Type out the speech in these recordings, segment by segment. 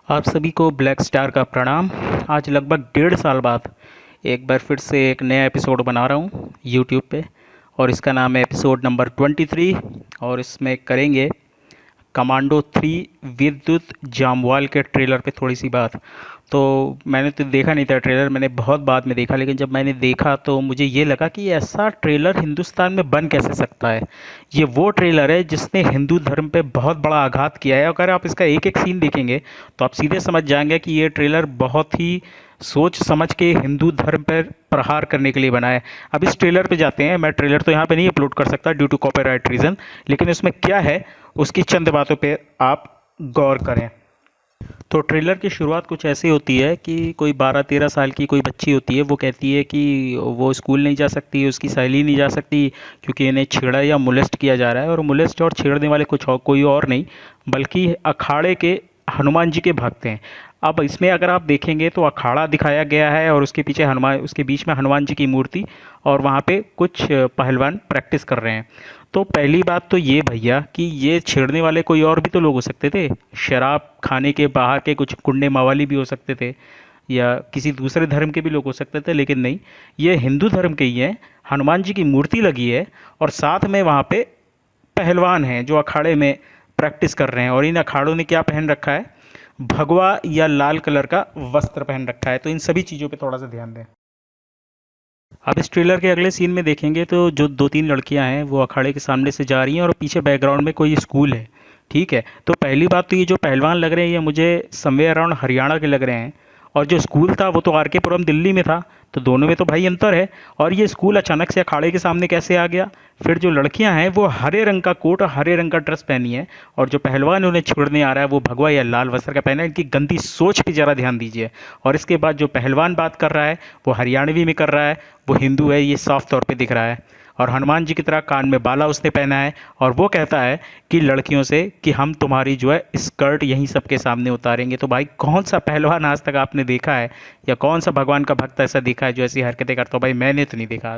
आप सभी को ब्लैक स्टार का प्रणाम। आज लगभग 1.5 साल बाद एक बार फिर से एक नया एपिसोड बना रहा हूँ यूट्यूब पे। और इसका नाम है एपिसोड नंबर 23। और इसमें करेंगे कमांडो 3 विद्युत जामवाल के ट्रेलर पे थोड़ी सी बात। तो मैंने तो देखा नहीं था ट्रेलर, मैंने बहुत बाद में देखा, लेकिन जब मैंने देखा तो मुझे ये लगा कि ऐसा ट्रेलर हिंदुस्तान में बन कैसे सकता है। ये वो ट्रेलर है जिसने हिंदू धर्म पे बहुत बड़ा आघात किया है। अगर आप इसका एक एक सीन देखेंगे तो आप सीधे समझ जाएंगे कि ये ट्रेलर बहुत ही सोच समझ के हिंदू धर्म पर प्रहार करने के लिए बना है। अब इस ट्रेलर पे जाते हैं। मैं ट्रेलर तो यहाँ पे नहीं अपलोड कर सकता ड्यू टू कॉपीराइट रीज़न, लेकिन उसमें क्या है उसकी चंद बातों पे आप गौर करें। तो ट्रेलर की शुरुआत कुछ ऐसी होती है कि कोई 12-13 साल की कोई बच्ची होती है, वो कहती है कि वो स्कूल नहीं जा सकती, उसकी सहेली नहीं जा सकती क्योंकि इन्हें छेड़ा या मोलेस्ट किया जा रहा है। और मोलेस्ट और छेड़ने वाले कुछ और कोई और नहीं बल्कि अखाड़े के हनुमान जी के भक्त हैं। अब इसमें अगर आप देखेंगे तो अखाड़ा दिखाया गया है और उसके पीछे हनुमान, उसके बीच में हनुमान जी की मूर्ति, और वहाँ पे कुछ पहलवान प्रैक्टिस कर रहे हैं। तो पहली बात तो ये भैया कि ये छेड़ने वाले कोई और भी तो लोग हो सकते थे। शराब खाने के बाहर के कुछ कुंडे मवाली भी हो सकते थे या किसी दूसरे धर्म के भी लोग हो सकते थे, लेकिन नहीं, ये हिंदू धर्म के ही हैं। हनुमान जी की मूर्ति लगी है और साथ में वहाँ पे पहलवान हैं जो अखाड़े में प्रैक्टिस कर रहे हैं। और इन अखाड़ों ने क्या पहन रखा है? भगवा या लाल कलर का वस्त्र पहन रखा है। तो इन सभी चीज़ों पे थोड़ा सा ध्यान दें। अब इस ट्रेलर के अगले सीन में देखेंगे तो जो 2-3 लड़कियां हैं वो अखाड़े के सामने से जा रही हैं और पीछे बैकग्राउंड में कोई स्कूल है। ठीक है, तो पहली बात तो ये जो पहलवान लग रहे हैं ये मुझे समवेयर अराउंड हरियाणा के लग रहे हैं। और जो स्कूल था वो तो आर के पुरम दिल्ली में था। तो दोनों में तो भाई अंतर है। और ये स्कूल अचानक से अखाड़े के सामने कैसे आ गया? फिर जो लड़कियां हैं वो हरे रंग का कोट और हरे रंग का ड्रेस पहनी है, और जो पहलवान उन्हें छोड़ने आ रहा है वो भगवा या लाल वस्त्र का पहना है। इनकी गंदी सोच पे ज़रा ध्यान दीजिए। और इसके बाद जो पहलवान बात कर रहा है वो हरियाणवी में कर रहा है, वो हिंदू है, ये साफ तौर पे दिख रहा है। और हनुमान जी की तरह कान में बाला उसने पहना है, और वो कहता है कि लड़कियों से कि हम तुम्हारी जो है स्कर्ट यहीं सबके सामने उतारेंगे। तो भाई कौन सा पहलवान आज तक आपने देखा है या कौन सा भगवान का भक्त ऐसा देखा है जो ऐसी हरकतें करता हो? भाई मैंने तो नहीं देखा।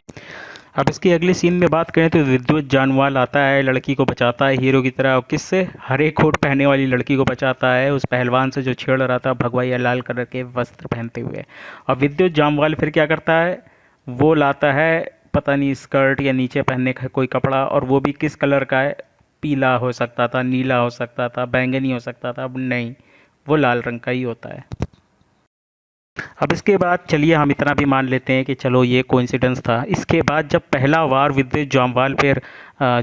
अब इसकी अगले सीन में बात करें तो विद्युत जानवाल आता है, लड़की को बचाता है हीरो की तरह। और किससे? हरे कोट पहने वाली लड़की को बचाता है उस पहलवान से जो छेड़ रहा था भगवा या लाल कलर के वस्त्र पहनते हुए। और विद्युत जामवाल फिर क्या करता है? वो लाता है पता नहीं स्कर्ट या नीचे पहनने का कोई कपड़ा, और वो भी किस कलर का है? पीला हो सकता था, नीला हो सकता था, बैंगनी हो सकता था, अब नहीं, वो लाल रंग का ही होता है। अब इसके बाद चलिए हम इतना भी मान लेते हैं कि चलो ये कोइंसिडेंस था। इसके बाद जब पहला वार विद्युत जामवाल पर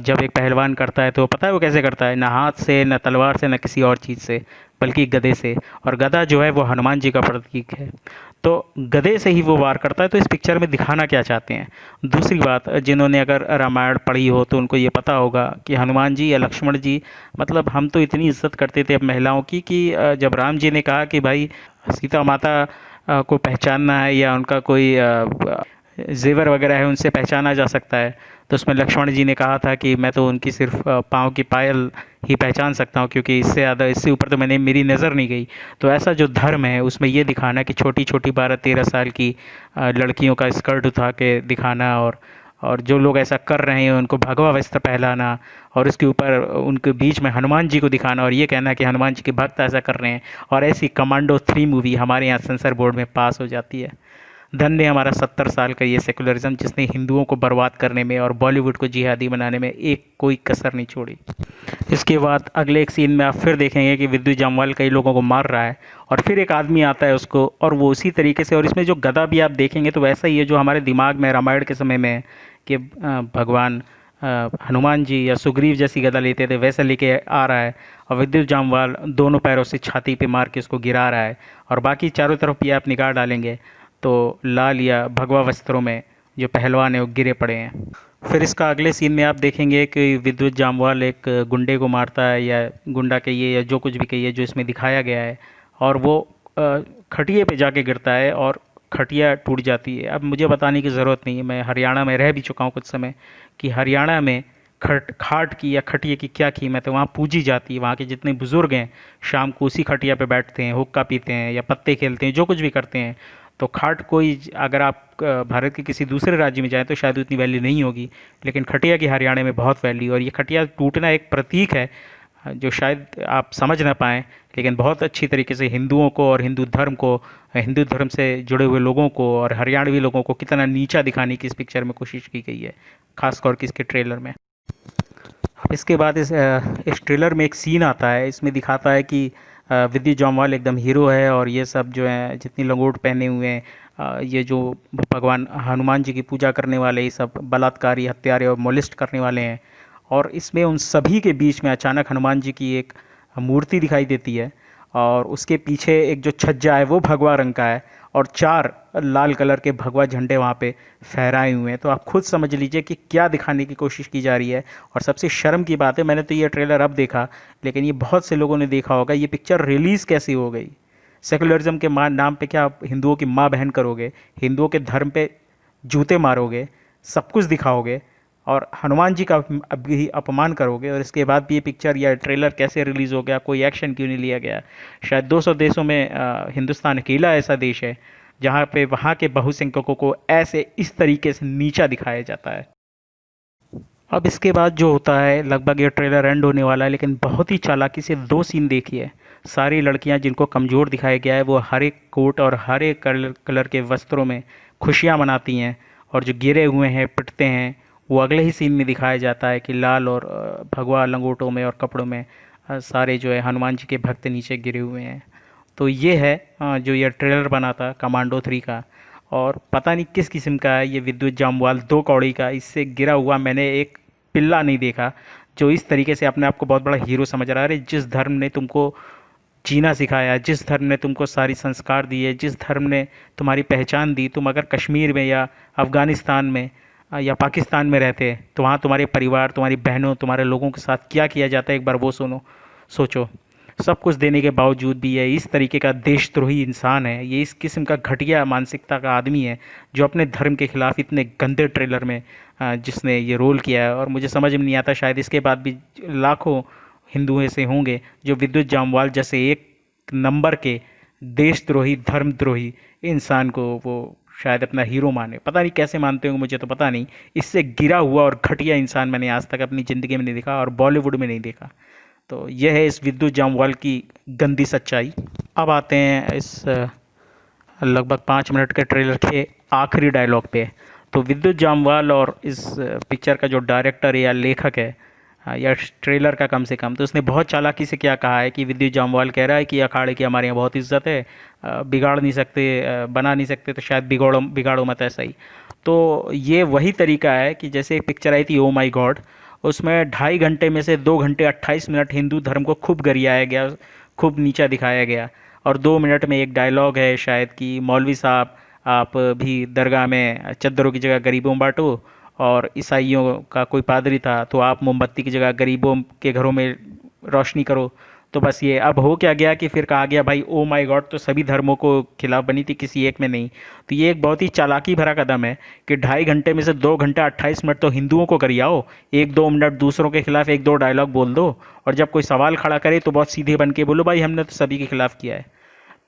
जब एक पहलवान करता है तो पता है वो कैसे करता है? ना हाथ से, न तलवार से, न किसी और चीज़ से, बल्कि गदे से। और गदा जो है वो हनुमान जी का प्रतीक है, तो गदे से ही वो वार करता है। तो इस पिक्चर में दिखाना क्या चाहते हैं? दूसरी बात, जिन्होंने अगर रामायण पढ़ी हो तो उनको ये पता होगा कि हनुमान जी या लक्ष्मण जी, मतलब हम तो इतनी इज्जत करते थे अब महिलाओं की कि जब राम जी ने कहा कि भाई सीता माता को पहचानना है या उनका कोई जेवर वगैरह है उनसे पहचाना जा सकता है, तो उसमें लक्ष्मण जी ने कहा था कि मैं तो उनकी सिर्फ पाँव की पायल ही पहचान सकता हूँ क्योंकि इससे ज़्यादा, इससे ऊपर तो मैंने मेरी नज़र नहीं गई। तो ऐसा जो धर्म है उसमें ये दिखाना कि छोटी छोटी 12-13 साल की लड़कियों का स्कर्ट उठा के दिखाना, और जो लोग ऐसा कर रहे हैं उनको भगवा वस्त्र पहनाना, और उसके ऊपर उनके बीच में हनुमान जी को दिखाना और ये कहना कि हनुमान जी के भक्त ऐसा कर रहे हैं। और ऐसी कमांडो 3 मूवी हमारे यहाँ सेंसर बोर्ड में पास हो जाती है। धन्य हमारा 70 साल का ये सेकुलरिज्म जिसने हिंदुओं को बर्बाद करने में और बॉलीवुड को जिहादी बनाने में एक कोई कसर नहीं छोड़ी। इसके बाद अगले एक सीन में आप फिर देखेंगे कि विद्युत जामवाल कई लोगों को मार रहा है और फिर एक आदमी आता है उसको, और वो उसी तरीके से, और इसमें जो गदा भी आप देखेंगे तो वैसा ही है जो हमारे दिमाग में रामायण के समय में है कि भगवान हनुमान जी या सुग्रीव जैसी गदा लेते थे वैसा लेके आ रहा है। और विद्युत जामवाल दोनों पैरों से छाती पे मार के उसको गिरा रहा है, और बाकी चारों तरफ भी आप निगाह डालेंगे तो लाल या भगवा वस्त्रों में जो पहलवान है वो गिरे पड़े हैं। फिर इसका अगले सीन में आप देखेंगे कि विद्युत जामवाल एक गुंडे को मारता है, या गुंडा कहिए या जो कुछ भी कहिए जो इसमें दिखाया गया है, और वो खटिए पे जाके गिरता है और खटिया टूट जाती है। अब मुझे बताने की ज़रूरत नहीं है, मैं हरियाणा में रह भी चुका हूँ कुछ समय, कि हरियाणा में खाट की या खटिया की क्या कीमत है, वहाँ पूजी जाती है। वहाँ के जितने बुज़ुर्ग हैं शाम को उसी खटिया पे बैठते हैं, हुक्का पीते हैं या पत्ते खेलते हैं, जो कुछ भी करते हैं। तो खाट कोई, अगर आप भारत के किसी दूसरे राज्य में जाएं तो शायद उतनी वैल्यू नहीं होगी, लेकिन खटिया की हरियाणा में बहुत वैल्यू। और ये खटिया टूटना एक प्रतीक है जो शायद आप समझ ना पाएँ, लेकिन बहुत अच्छी तरीके से हिंदुओं को और हिंदू धर्म को, हिंदू धर्म से जुड़े हुए लोगों को और हरियाणवी लोगों को कितना नीचा दिखाने की इस पिक्चर में कोशिश की गई है, खासतौर कि इसके ट्रेलर में। अब इसके बाद इस ट्रेलर में एक सीन आता है, इसमें दिखाता है कि विद्युत जामवाल एकदम हीरो है और ये सब जो हैं जितनी लंगोट पहने हुए हैं, ये जो भगवान हनुमान जी की पूजा करने वाले, ये सब बलात्कारी, हत्यारे और मोलिस्ट करने वाले हैं। और इसमें उन सभी के बीच में अचानक हनुमान जी की एक मूर्ति दिखाई देती है और उसके पीछे एक जो छज्जा है वो भगवा रंग का है और 4 लाल कलर के भगवा झंडे वहाँ पे फहराए हुए हैं। तो आप खुद समझ लीजिए कि क्या दिखाने की कोशिश की जा रही है। और सबसे शर्म की बात है, मैंने तो ये ट्रेलर अब देखा, लेकिन ये बहुत से लोगों ने देखा होगा, ये पिक्चर रिलीज़ कैसी हो गई। सेकुलरिज्म के नाम पे क्या आप हिंदुओं की माँ बहन करोगे, हिंदुओं के धर्म पे जूते मारोगे, सब कुछ दिखाओगे और हनुमान जी का भी अपमान करोगे, और इसके बाद भी ये पिक्चर या ट्रेलर कैसे रिलीज़ हो गया, कोई एक्शन क्यों नहीं लिया गया। शायद 200 देशों में हिंदुस्तान अकेला ऐसा देश है जहाँ पे वहाँ के बहुसंख्यकों को ऐसे इस तरीके से नीचा दिखाया जाता है। अब इसके बाद जो होता है, लगभग ये ट्रेलर एंड होने वाला है, लेकिन बहुत ही चालाकी से 2 सीन देखिए। सारी लड़कियां जिनको कमज़ोर दिखाया गया है वो हरे कोट और हरे कलर के वस्त्रों में खुशियां मनाती हैं, और जो गिरे हुए हैं पिटते हैं वो अगले ही सीन में दिखाया जाता है कि लाल और भगवा लंगोटों में और कपड़ों में सारे जो है हनुमान जी के भक्त नीचे गिरे हुए हैं। तो ये है जो ये ट्रेलर बना था कमांडो 3 का। और पता नहीं किस किस्म का है ये विद्युत जामवाल 2 कौड़ी का, इससे गिरा हुआ मैंने एक पिल्ला नहीं देखा जो इस तरीके से अपने आप को बहुत बड़ा हीरो समझ रहा है। अरे जिस धर्म ने तुमको जीना सिखाया, जिस धर्म ने तुमको सारी संस्कार दिए, जिस धर्म ने तुम्हारी पहचान दी, तुम अगर कश्मीर में या अफ़गानिस्तान में या पाकिस्तान में रहते तो वहाँ तुम्हारे परिवार, तुम्हारी बहनों, तुम्हारे लोगों के साथ क्या किया जाता है, एक बार वो सोचो। सब कुछ देने के बावजूद भी ये इस तरीके का देशद्रोही इंसान है, ये इस किस्म का घटिया मानसिकता का आदमी है जो अपने धर्म के खिलाफ इतने गंदे ट्रेलर में जिसने ये रोल किया है। और मुझे समझ में नहीं आता, शायद इसके बाद भी लाखों हिंदू ऐसे होंगे जो विद्युत जामवाल जैसे एक नंबर के देशद्रोही, धर्मद्रोही इंसान को वो शायद अपना हीरो माने। पता नहीं कैसे मानते होंगे, मुझे तो पता नहीं। इससे गिरा हुआ और घटिया इंसान मैंने आज तक अपनी ज़िंदगी में नहीं देखा और बॉलीवुड में नहीं देखा। तो यह है इस विद्युत जामवाल की गंदी सच्चाई। अब आते हैं इस लगभग 5 मिनट के ट्रेलर के आखिरी डायलॉग पे। तो विद्युत जामवाल और इस पिक्चर का जो डायरेक्टर या लेखक है, या ट्रेलर का कम से कम, तो उसने बहुत चालाकी से क्या कहा है कि विद्युत जामवाल कह रहा है कि अखाड़े की हमारे यहाँ बहुत इज्जत है, बिगाड़ नहीं सकते, बना नहीं सकते, तो शायद बिगाड़ो बिगाड़ो मत, ऐसा ही। तो ये वही तरीका है कि जैसे एक पिक्चर आई थी ओ माई गॉड, उसमें 2.5 घंटे में से 2 घंटे 28 मिनट हिंदू धर्म को खूब गरियाया गया, खूब नीचा दिखाया गया, और 2 मिनट में एक डायलॉग है शायद कि मौलवी साहब आप भी दरगाह में चद्दरों की जगह गरीबों बांटो, और ईसाइयों का कोई पादरी था तो आप मोमबत्ती की जगह गरीबों के घरों में रोशनी करो। तो बस ये अब हो क्या गया कि फिर कहा गया भाई ओ माय गॉड तो सभी धर्मों को खिलाफ बनी थी, किसी एक में नहीं। तो ये एक बहुत ही चालाकी भरा कदम है कि 2.5 घंटे में से 2 घंटे 28 मिनट तो हिंदुओं को करियाओ, 1-2 मिनट दूसरों के खिलाफ 1-2 डायलॉग बोल दो, और जब कोई सवाल खड़ा करे तो बहुत सीधे बन के बोलो भाई हमने तो सभी के खिलाफ किया है।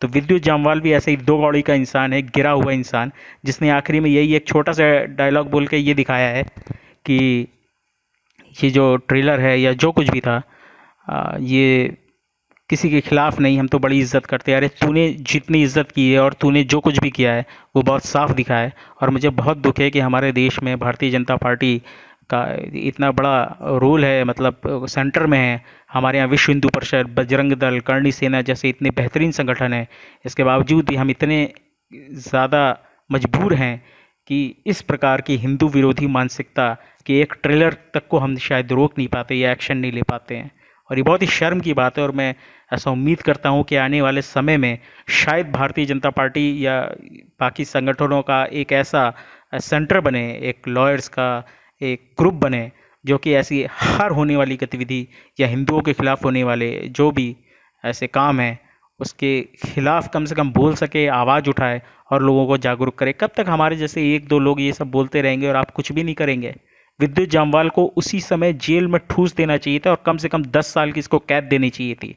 तो विद्युत जामवाल भी ऐसे ही 2 कौड़ी का इंसान है, गिरा हुआ इंसान, जिसने आखिरी में यही एक छोटा सा डायलॉग बोल के ये दिखाया है कि ये जो ट्रेलर है या जो कुछ भी था, ये किसी के खिलाफ नहीं, हम तो बड़ी इज्जत करते हैं। अरे तूने जितनी इज्जत की है और तूने जो कुछ भी किया है वो बहुत साफ दिखा है। और मुझे बहुत दुख है कि हमारे देश में भारतीय जनता पार्टी का इतना बड़ा रोल है, मतलब सेंटर में है। हमारे यहाँ विश्व हिंदू परिषद, बजरंग दल, करणी सेना जैसे इतने बेहतरीन संगठन हैं, इसके बावजूद भी हम इतने ज़्यादा मजबूर हैं कि इस प्रकार की हिंदू विरोधी मानसिकता कि एक ट्रेलर तक को हम शायद रोक नहीं पाते या एक्शन नहीं ले पाते हैं। और ये बहुत ही शर्म की बात है, और मैं ऐसा उम्मीद करता हूँ कि आने वाले समय में शायद भारतीय जनता पार्टी या बाकी संगठनों का एक ऐसा सेंटर बने, एक लॉयर्स का एक ग्रुप बने जो कि ऐसी हर होने वाली गतिविधि या हिंदुओं के खिलाफ होने वाले जो भी ऐसे काम हैं उसके खिलाफ कम से कम बोल सके, आवाज़ उठाए और लोगों को जागरूक करे। कब तक हमारे जैसे 1-2 लोग ये सब बोलते रहेंगे और आप कुछ भी नहीं करेंगे? विद्युत जामवाल को उसी समय जेल में ठूस देना चाहिए था और कम से कम 10 साल की इसको कैद देनी चाहिए थी।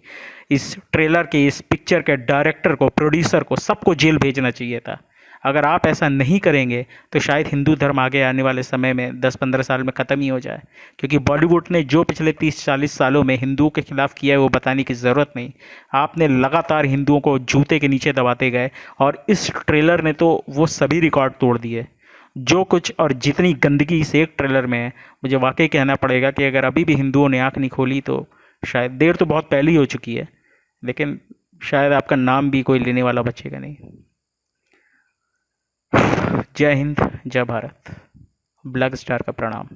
इस ट्रेलर के, इस पिक्चर के डायरेक्टर को, प्रोड्यूसर को, सबको जेल भेजना चाहिए था। अगर आप ऐसा नहीं करेंगे तो शायद हिंदू धर्म आगे आने वाले समय में 10-15 साल में ख़त्म ही हो जाए, क्योंकि बॉलीवुड ने जो पिछले 30-40 सालों में हिंदुओं के खिलाफ किया है वो बताने की ज़रूरत नहीं। आपने लगातार हिंदुओं को जूते के नीचे दबाते गए और इस ट्रेलर ने तो वो सभी रिकॉर्ड तोड़ दिए। जो कुछ और जितनी गंदगी इस एक ट्रेलर में है, मुझे वाकई कहना पड़ेगा कि अगर अभी भी हिंदुओं ने आंख नहीं खोली तो शायद देर तो बहुत पहले ही हो चुकी है, लेकिन शायद आपका नाम भी कोई लेने वाला बचेगा नहीं। जय हिंद, जय भारत। ब्लैक स्टार का प्रणाम।